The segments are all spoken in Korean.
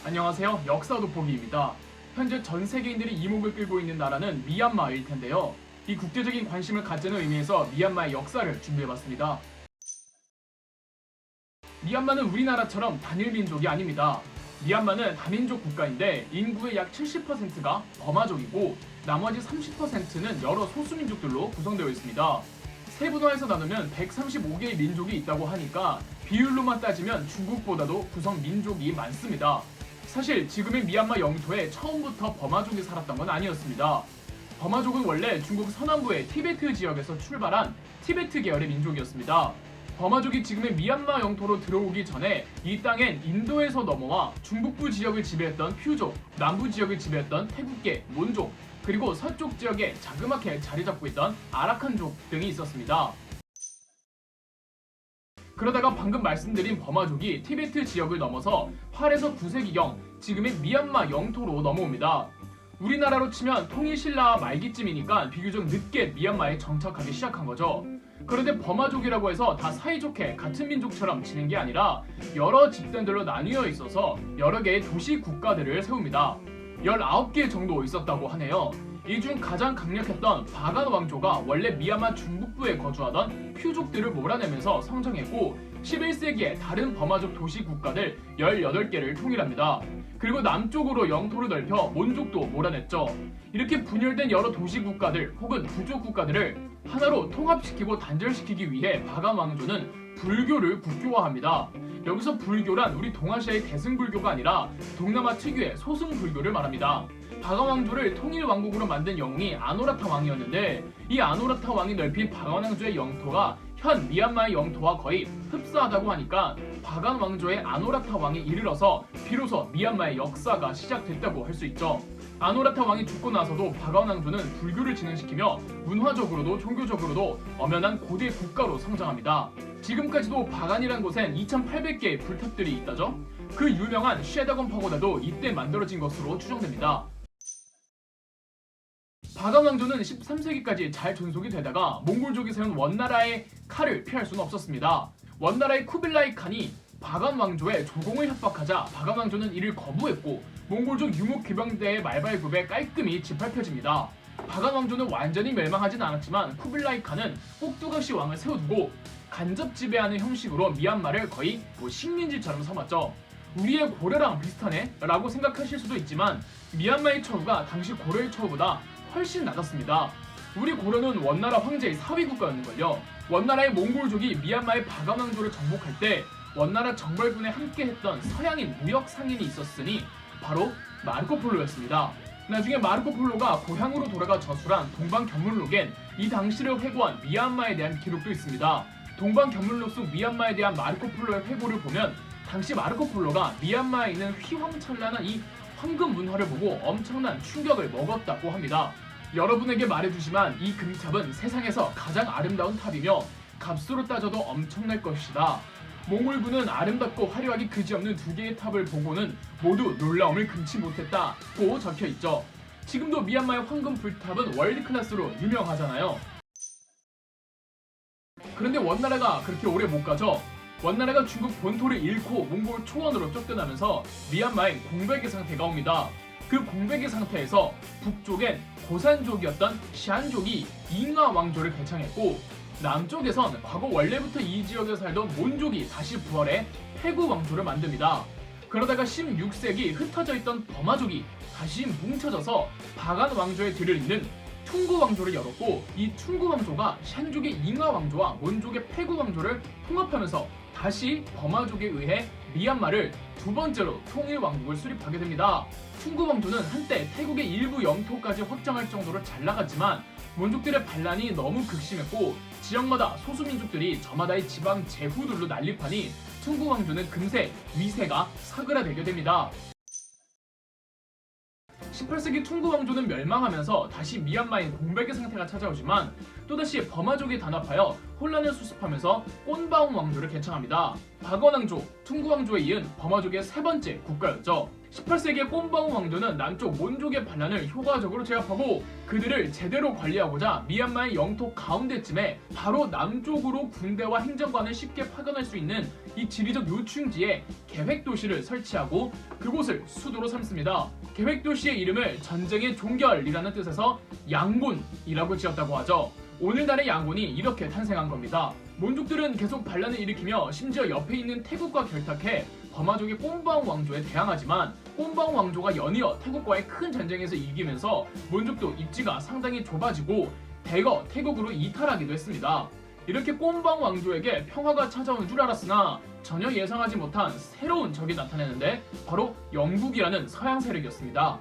안녕하세요. 역사 돋보기입니다. 현재 전 세계인들이 이목을 끌고 있는 나라는 미얀마일 텐데요. 이 국제적인 관심을 갖자는 의미에서 미얀마의 역사를 준비해봤습니다. 미얀마는 우리나라처럼 단일 민족이 아닙니다. 미얀마는 다민족 국가인데 인구의 약 70%가 버마족이고 나머지 30%는 여러 소수민족들로 구성되어 있습니다. 세분화해서 나누면 135개의 민족이 있다고 하니까 비율로만 따지면 중국보다도 구성 민족이 많습니다. 사실 지금의 미얀마 영토에 처음부터 버마족이 살았던 건 아니었습니다. 버마족은 원래 중국 서남부의 티베트 지역에서 출발한 티베트 계열의 민족이었습니다. 버마족이 지금의 미얀마 영토로 들어오기 전에 이 땅엔 인도에서 넘어와 중북부 지역을 지배했던 휴족, 남부 지역을 지배했던 태국계, 몬족, 그리고 서쪽 지역에 자그맣게 자리 잡고 있던 아라칸족 등이 있었습니다. 그러다가 방금 말씀드린 버마족이 티베트 지역을 넘어서 8에서 9세기경 지금의 미얀마 영토로 넘어옵니다. 우리나라로 치면 통일신라 말기쯤이니까 비교적 늦게 미얀마에 정착하기 시작한 거죠. 그런데 버마족이라고 해서 다 사이좋게 같은 민족처럼 지낸 게 아니라 여러 집단들로 나뉘어 있어서 여러 개의 도시 국가들을 세웁니다. 19개 정도 있었다고 하네요. 이 중 가장 강력했던 바간 왕조가 원래 미얀마 중북부에 거주하던 퓨족들을 몰아내면서 성장했고 11세기에 다른 버마족 도시 국가들 18개를 통일합니다. 그리고 남쪽으로 영토를 넓혀 몬족도 몰아냈죠. 이렇게 분열된 여러 도시 국가들 혹은 부족 국가들을 하나로 통합시키고 단절시키기 위해 바간 왕조는 불교를 국교화합니다. 여기서 불교란 우리 동아시아의 대승불교가 아니라 동남아 특유의 소승불교를 말합니다. 바간 왕조를 통일 왕국으로 만든 영웅이 아노라타 왕이었는데 이 아노라타 왕이 넓힌 바간 왕조의 영토가 현 미얀마의 영토와 거의 흡사하다고 하니까 바간 왕조의 아노라타 왕이 이르러서 비로소 미얀마의 역사가 시작됐다고 할 수 있죠. 아노라타 왕이 죽고 나서도 바간 왕조는 불교를 진행시키며 문화적으로도 종교적으로도 엄연한 고대 국가로 성장합니다. 지금까지도 바간이란 곳엔 2800개의 불탑들이 있다죠. 그 유명한 쉐다건 파고다도 이때 만들어진 것으로 추정됩니다. 바간 왕조는 13세기까지 잘 존속이 되다가 몽골족이 세운 원나라의 칼을 피할 수는 없었습니다. 원나라의 쿠빌라이 칸이 바간 왕조의 조공을 협박하자 바간 왕조는 이를 거부했고 몽골족 유목규병대의 말발굽에 깔끔히 짓밟혀집니다. 바간 왕조는 완전히 멸망하진 않았지만 쿠빌라이 칸은 꼭두각시 왕을 세워두고 간접 지배하는 형식으로 미얀마를 거의 식민지처럼 삼았죠. 우리의 고려랑 비슷하네? 라고 생각하실 수도 있지만 미얀마의 처우가 당시 고려의 처우보다 훨씬 낮았습니다. 우리 고려는 원나라 황제의 사위 국가였는걸요. 원나라의 몽골족이 미얀마의 바간 왕조를 정복할 때 원나라 정벌군에 함께했던 서양인 무역 상인이 있었으니 바로 마르코폴로였습니다. 나중에 마르코폴로가 고향으로 돌아가 저술한 동방견문록엔 이 당시를 회고한 미얀마에 대한 기록도 있습니다. 동방견문록 속 미얀마에 대한 마르코폴로의 회고를 보면 당시 마르코폴로가 미얀마에 있는 휘황찬란한 이 황금 문화를 보고 엄청난 충격을 먹었다고 합니다. 여러분에게 말해주지만 이 금탑은 세상에서 가장 아름다운 탑이며 값으로 따져도 엄청날 것이다. 몽골군은 아름답고 화려하기 그지없는 두 개의 탑을 보고는 모두 놀라움을 금치 못했다고 적혀있죠. 지금도 미얀마의 황금 불탑은 월드클래스로 유명하잖아요. 그런데 원나라가 그렇게 오래 못 가죠. 원나라가 중국 본토를 잃고 몽골 초원으로 쫓겨나면서 미얀마엔 공백의 상태가 옵니다. 그 공백의 상태에서 북쪽엔 고산족이었던 시안족이 잉하 왕조를 개창했고 남쪽에선 과거 원래부터 이 지역에 살던 몬족이 다시 부활해 패구 왕조를 만듭니다. 그러다가 16세기 흩어져 있던 버마족이 다시 뭉쳐져서 바간 왕조의 뒤를 잇는 퉁구 왕조를 열었고 이 퉁구 왕조가 샨족의 잉하 왕조와 몬족의 패구 왕조를 통합하면서 다시 버마족에 의해 미얀마를 두 번째로 통일 왕국을 수립하게 됩니다. 퉁구 왕조는 한때 태국의 일부 영토까지 확장할 정도로 잘 나갔지만 몬족들의 반란이 너무 극심했고 지역마다 소수민족들이 저마다의 지방 제후들로 난립하니 퉁구 왕조는 금세 위세가 사그라들게 됩니다. 18세기 퉁구 왕조는 멸망하면서 다시 미얀마인 공백의 상태가 찾아오지만 또다시 버마족이 단합하여 혼란을 수습하면서 꼰바옹 왕조를 개창합니다. 박원왕조, 퉁구왕조에 이은 버마족의 세 번째 국가였죠. 18세기의 꼰바옹 왕조는 남쪽 몬족의 반란을 효과적으로 제압하고 그들을 제대로 관리하고자 미얀마의 영토 가운데쯤에 바로 남쪽으로 군대와 행정관을 쉽게 파견할 수 있는 이 지리적 요충지에 계획도시를 설치하고 그곳을 수도로 삼습니다. 계획도시의 이름을 전쟁의 종결이라는 뜻에서 양곤이라고 지었다고 하죠. 오늘날의 양곤이 이렇게 탄생한 겁니다. 몬족들은 계속 반란을 일으키며 심지어 옆에 있는 태국과 결탁해 버마족의 꼰바옹 왕조에 대항하지만 꼰바옹 왕조가 연이어 태국과의 큰 전쟁에서 이기면서 몬족도 입지가 상당히 좁아지고 대거 태국으로 이탈하기도 했습니다. 이렇게 꼰바옹 왕조에게 평화가 찾아오는 줄 알았으나 전혀 예상하지 못한 새로운 적이 나타나는데 바로 영국이라는 서양 세력이었습니다.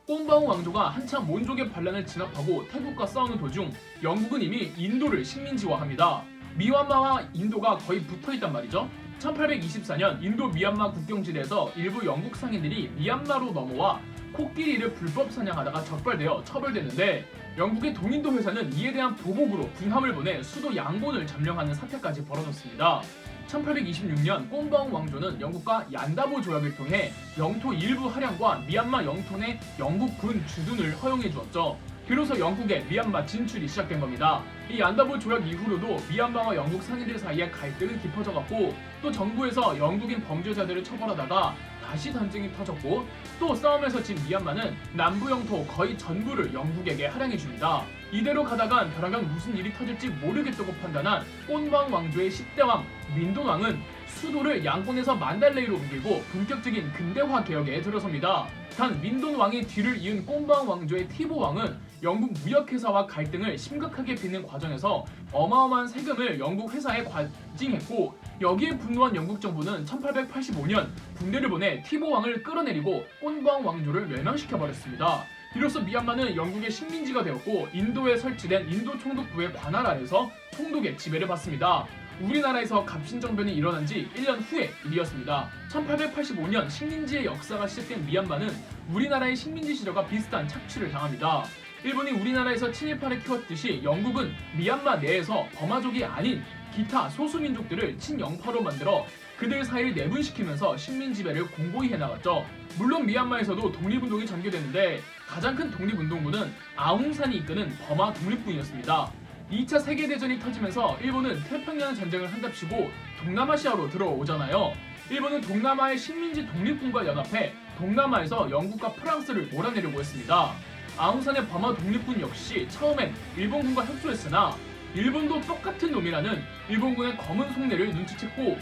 꼰바옹 왕조가 한참 몬족의 반란을 진압하고 태국과 싸우는 도중 영국은 이미 인도를 식민지화합니다. 미얀마와 인도가 거의 붙어있단 말이죠. 1824년 인도 미얀마 국경지대에서 일부 영국 상인들이 미얀마로 넘어와 코끼리를 불법 사냥하다가 적발되어 처벌됐는데 영국의 동인도 회사는 이에 대한 보복으로 군함을 보내 수도 양곤을 점령하는 사태까지 벌어졌습니다. 1826년 꼰바옹 왕조는 영국과 얀다보 조약을 통해 영토 일부 할양과 미얀마 영토 내 영국 군 주둔을 허용해 주었죠. 비로소 영국의 미얀마 진출이 시작된 겁니다. 이 얀다보 조약 이후로도 미얀마와 영국 상인들 사이에 갈등은 깊어져갔고 또 정부에서 영국인 범죄자들을 처벌하다가 다시 전쟁이 터졌고 또 싸움에서 진 미얀마는 남부 영토 거의 전부를 영국에게 할양해 줍니다. 이대로 가다간 벼랑간 무슨 일이 터질지 모르겠다고 판단한 꼰바옹 왕조의 10대 왕 민돈 왕은 수도를 양곤에서 만달레이로 옮기고 본격적인 근대화 개혁에 들어섭니다. 단 민돈 왕의 뒤를 이은 꼰바옹 왕조의 티보 왕은 영국 무역회사와 갈등을 심각하게 빚는 과정에서 어마어마한 세금을 영국 회사에 과징했고 여기에 분노한 영국 정부는 1885년 군대를 보내 티보 왕을 끌어내리고 꼰바옹 왕조를 멸망시켜버렸습니다. 이로써 미얀마는 영국의 식민지가 되었고 인도에 설치된 인도 총독부의 관할 아래서 총독의 지배를 받습니다. 우리나라에서 갑신정변이 일어난 지 1년 후의 일이었습니다. 1885년 식민지의 역사가 시작된 미얀마는 우리나라의 식민지 시절과 비슷한 착취를 당합니다. 일본이 우리나라에서 친일파를 키웠듯이 영국은 미얀마 내에서 버마족이 아닌 기타 소수민족들을 친영파로 만들어 그들 사이를 내분시키면서 식민지배를 공고히 해나갔죠. 물론 미얀마에서도 독립운동이 전개되는데 가장 큰 독립운동군은 아웅산이 이끄는 버마 독립군이었습니다. 2차 세계대전이 터지면서 일본은 태평양 전쟁을 한답시고 동남아시아로 들어오잖아요. 일본은 동남아의 식민지 독립군과 연합해 동남아에서 영국과 프랑스를 몰아내려고 했습니다. 아웅산의 버마 독립군 역시 처음엔 일본군과 협조했으나 일본도 똑같은 놈이라는 일본군의 검은 속내를 눈치챘고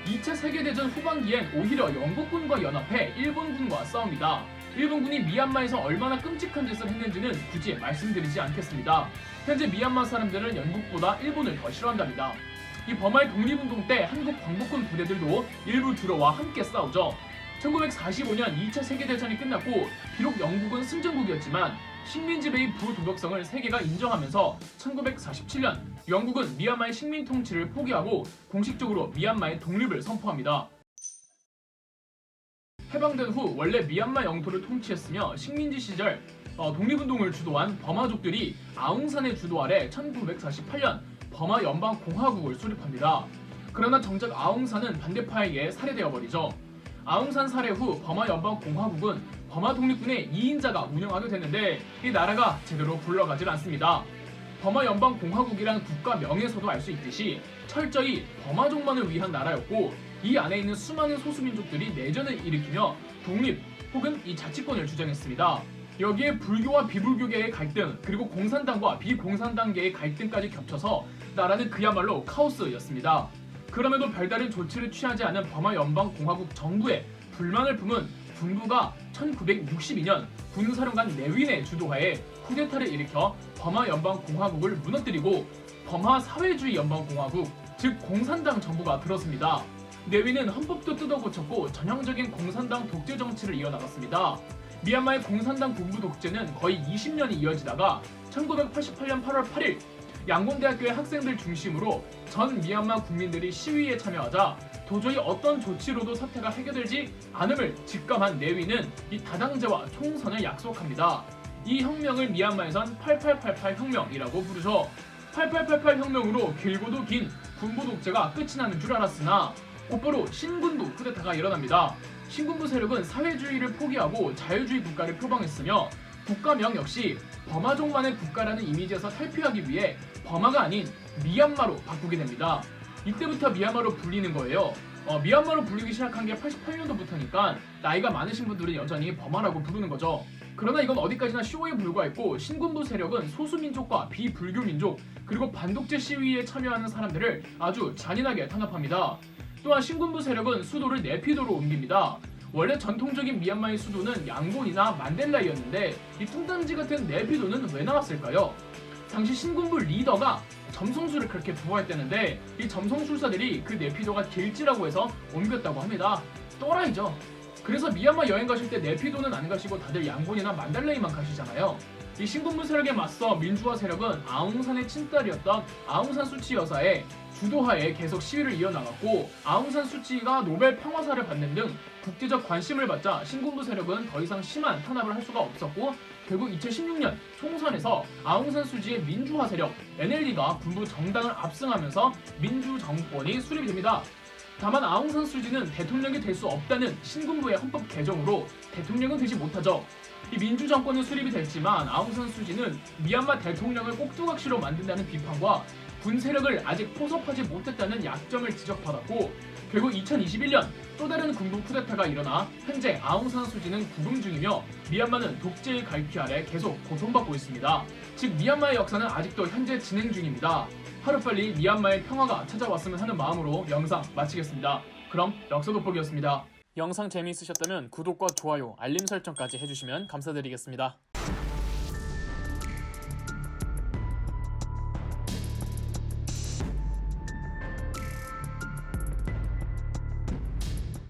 2차 세계대전 후반기엔 오히려 영국군과 연합해 일본군과 싸웁니다. 일본군이 미얀마에서 얼마나 끔찍한 짓을 했는지는 굳이 말씀드리지 않겠습니다. 현재 미얀마 사람들은 영국보다 일본을 더 싫어한답니다. 이 버마의 독립운동 때 한국 광복군 부대들도 일부 들어와 함께 싸우죠. 1945년 2차 세계대전이 끝났고 비록 영국은 승전국이었지만 식민지배의 부도덕성을 세계가 인정하면서 1947년 영국은 미얀마의 식민 통치를 포기하고 공식적으로 미얀마의 독립을 선포합니다. 해방된 후 원래 미얀마 영토를 통치했으며 식민지 시절 독립운동을 주도한 버마족들이 아웅산의 주도 아래 1948년 버마 연방공화국을 수립합니다. 그러나 정작 아웅산은 반대파에 의해 살해되어 버리죠. 아웅산 살해 후 버마 연방공화국은 버마 독립군의 2인자가 운영하게 됐는데 이 나라가 제대로 굴러가질 않습니다. 버마 연방공화국이란 국가 명에서도 알 수 있듯이 철저히 버마족만을 위한 나라였고 이 안에 있는 수많은 소수민족들이 내전을 일으키며 독립 혹은 이 자치권을 주장했습니다. 여기에 불교와 비불교계의 갈등 그리고 공산당과 비공산당계의 갈등까지 겹쳐서 나라는 그야말로 카오스였습니다. 그럼에도 별다른 조치를 취하지 않은 버마 연방공화국 정부에 불만을 품은 군부가 1962년 군사령관 네윈의 주도하에 쿠데타를 일으켜 버마 연방공화국을 무너뜨리고 버마 사회주의 연방공화국 즉 공산당 정부가 들었습니다. 네윈은 헌법도 뜯어고쳤고 전형적인 공산당 독재 정치를 이어나갔습니다. 미얀마의 공산당 군부 독재는 거의 20년이 이어지다가 1988년 8월 8일 양곤대학교의 학생들 중심으로 전 미얀마 국민들이 시위에 참여하자 도저히 어떤 조치로도 사태가 해결되지 않음을 직감한 네윈은 이 다당제와 총선을 약속합니다. 이 혁명을 미얀마에선 8888 혁명이라고 부르죠. 8888 혁명으로 길고도 긴 군부 독재가 끝이 나는 줄 알았으나 곧바로 신군부 쿠데타가 일어납니다. 신군부 세력은 사회주의를 포기하고 자유주의 국가를 표방했으며 국가명 역시 버마족만의 국가라는 이미지에서 탈피하기 위해 버마가 아닌 미얀마로 바꾸게 됩니다. 이때부터 미얀마로 불리는 거예요. 미얀마로 불리기 시작한 게 88년도부터니까 나이가 많으신 분들은 여전히 버마라고 부르는 거죠. 그러나 이건 어디까지나 쇼에 불과했고 신군부 세력은 소수민족과 비불교민족 그리고 반독재 시위에 참여하는 사람들을 아주 잔인하게 탄압합니다. 또한 신군부 세력은 수도를 네피도로 옮깁니다. 원래 전통적인 미얀마의 수도는 양곤이나 만델라이였는데 이 뚱딴지 같은 네피도는 왜 나왔을까요? 당시 신군부 리더가 점성술을 그렇게 부화했다는데 이 점성술사들이 그 네피도가 길지라고 해서 옮겼다고 합니다. 또라이죠. 그래서 미얀마 여행 가실 때 네피도는 안 가시고 다들 양곤이나 만달레이만 가시잖아요. 이 신군부 세력에 맞서 민주화 세력은 아웅산의 친딸이었던 아웅산 수치 여사의 주도하에 계속 시위를 이어나갔고 아웅산 수치가 노벨 평화사를 받는 등 국제적 관심을 받자 신군부 세력은 더 이상 심한 탄압을 할 수가 없었고 결국 2016년 총선에서 아웅산 수치의 민주화 세력 NLD가 군부 정당을 압승하면서 민주 정권이 수립이 됩니다. 다만 아웅산 수치는 대통령이 될 수 없다는 신군부의 헌법 개정으로 대통령은 되지 못하죠. 이 민주 정권은 수립이 됐지만 아웅산 수치는 미얀마 대통령을 꼭두각시로 만든다는 비판과 군 세력을 아직 포섭하지 못했다는 약점을 지적받았고 결국 2021년 또 다른 군부 쿠데타가 일어나 현재 아웅산 수치는 구금 중이며 미얀마는 독재의 갈퀴 아래 계속 고통받고 있습니다. 즉 미얀마의 역사는 아직도 현재 진행 중입니다. 하루빨리 미얀마의 평화가 찾아왔으면 하는 마음으로 영상 마치겠습니다. 그럼 럭서돋보기였습니다. 영상 재미있으셨다면 구독과 좋아요, 알림 설정까지 해주시면 감사드리겠습니다.